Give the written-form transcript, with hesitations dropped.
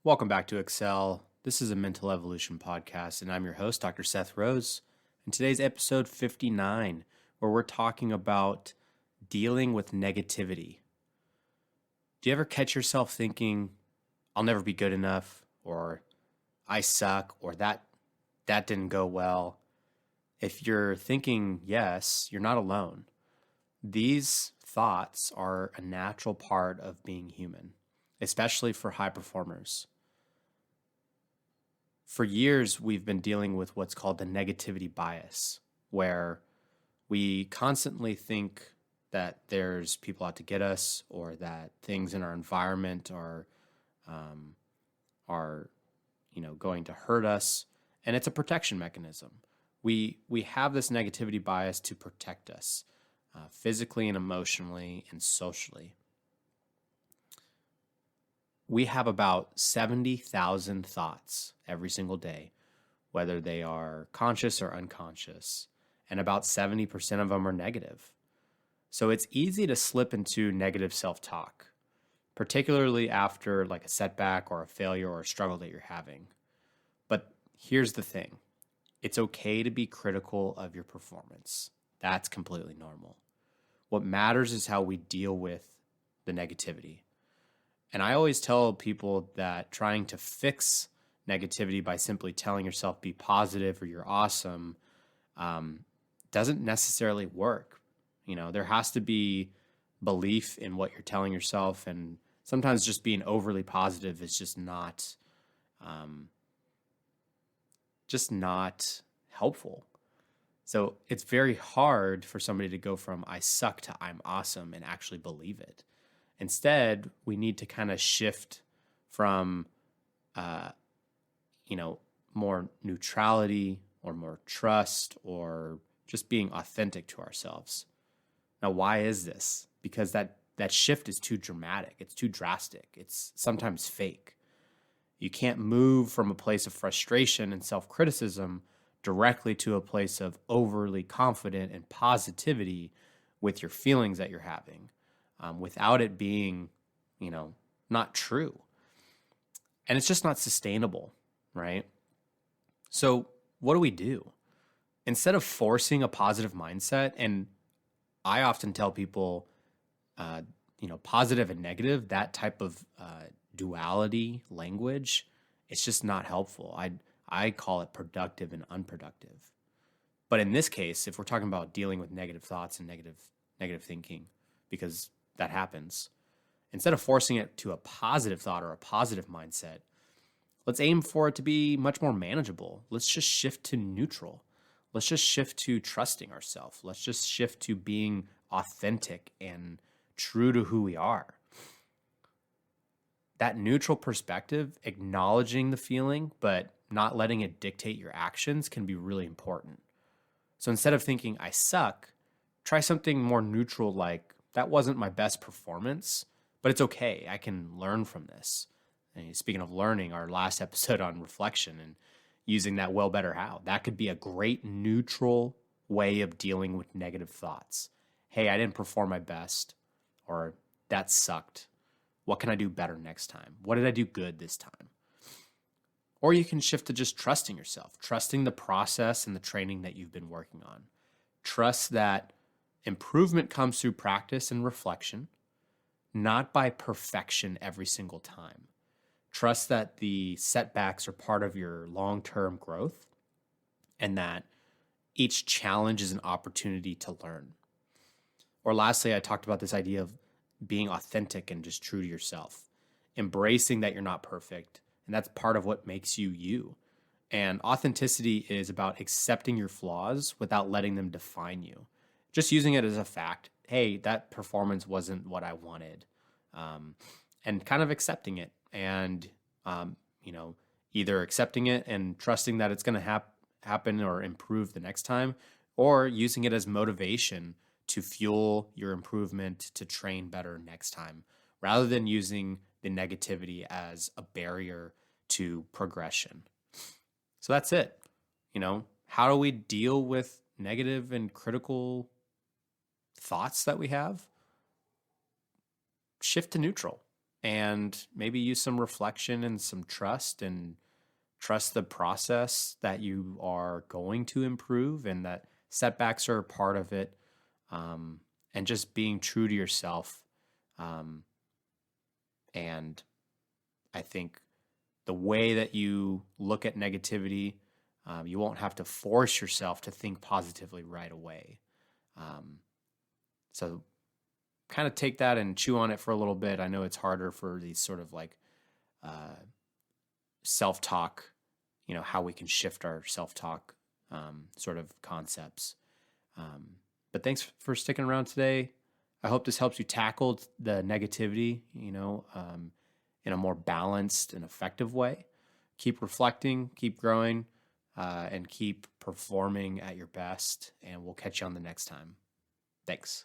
Welcome back to Excel. This is a Mental Evolution podcast, and I'm your host, Dr. Seth Rose. And today's episode 59, where we're talking about dealing with negativity. Do you ever catch yourself thinking, I'll never be good enough, or I suck, or that didn't go well? If you're thinking yes, you're not alone. These thoughts are a natural part of being human, especially for high performers. For years, we've been dealing with what's called the negativity bias, where we constantly think that there's people out to get us, or that things in our environment um, are going to hurt us, and it's a protection mechanism. We have this negativity bias to protect us, physically and emotionally and socially. We have about 70,000 thoughts every single day, whether they are conscious or unconscious, and about 70% of them are negative. So it's easy to slip into negative self-talk, particularly after like a setback or a failure or a struggle that you're having. But here's the thing. It's okay to be critical of your performance. That's completely normal. What matters is how we deal with the negativity. And I always tell people that trying to fix negativity by simply telling yourself be positive or you're awesome doesn't necessarily work. There has to be belief in what you're telling yourself, and sometimes just being overly positive is just not helpful. So it's very hard for somebody to go from I suck to I'm awesome and actually believe it. Instead, we need to kind of shift from, more neutrality or more trust or just being authentic to ourselves. Now, why is this? Because that shift is too dramatic. It's too drastic. It's sometimes fake. You can't move from a place of frustration and self-criticism directly to a place of overly confident and positivity with your feelings that you're having. Without it being, not true. And it's just not sustainable, right? So what do? Instead of forcing a positive mindset, and I often tell people, positive and negative, that type of duality language, it's just not helpful. I call it productive and unproductive. But in this case, if we're talking about dealing with negative thoughts and negative thinking, because that happens, instead of forcing it to a positive thought or a positive mindset, let's aim for it to be much more manageable. Let's just shift to neutral. Let's just shift to trusting ourselves. Let's just shift to being authentic and true to who we are. That neutral perspective, acknowledging the feeling, but not letting it dictate your actions, can be really important. So instead of thinking, I suck, try something more neutral like, that wasn't my best performance, but it's okay. I can learn from this. And speaking of learning, our last episode on reflection and using that well, better, how, that could be a great neutral way of dealing with negative thoughts. Hey, I didn't perform my best, or that sucked. What can I do better next time? What did I do good this time? Or you can shift to just trusting yourself, trusting the process and the training that you've been working on. Trust that improvement comes through practice and reflection, not by perfection every single time. Trust that the setbacks are part of your long-term growth and that each challenge is an opportunity to learn. Or lastly, I talked about this idea of being authentic and just true to yourself, embracing that you're not perfect, and that's part of what makes you you. And authenticity is about accepting your flaws without letting them define you. Just using it as a fact. Hey, that performance wasn't what I wanted. And kind of accepting it and, either accepting it and trusting that it's going to happen or improve the next time, or using it as motivation to fuel your improvement to train better next time, rather than using the negativity as a barrier to progression. So that's it. How do we deal with negative and critical thoughts that we have? Shift to neutral and maybe use some reflection and some trust, and trust the process that you are going to improve and that setbacks are a part of it. Um, and just being true to yourself. Um, and I think the way that you look at negativity, you won't have to force yourself to think positively right away. Um, so kind of take that and chew on it for a little bit. I know it's harder for these sort of like uh, self talk, how we can shift our self talk sort of concepts. Um, but thanks for sticking around today. I hope this helps you tackle the negativity, in a more balanced and effective way. Keep reflecting, keep growing, and keep performing at your best. And we'll catch you on the next time. Thanks.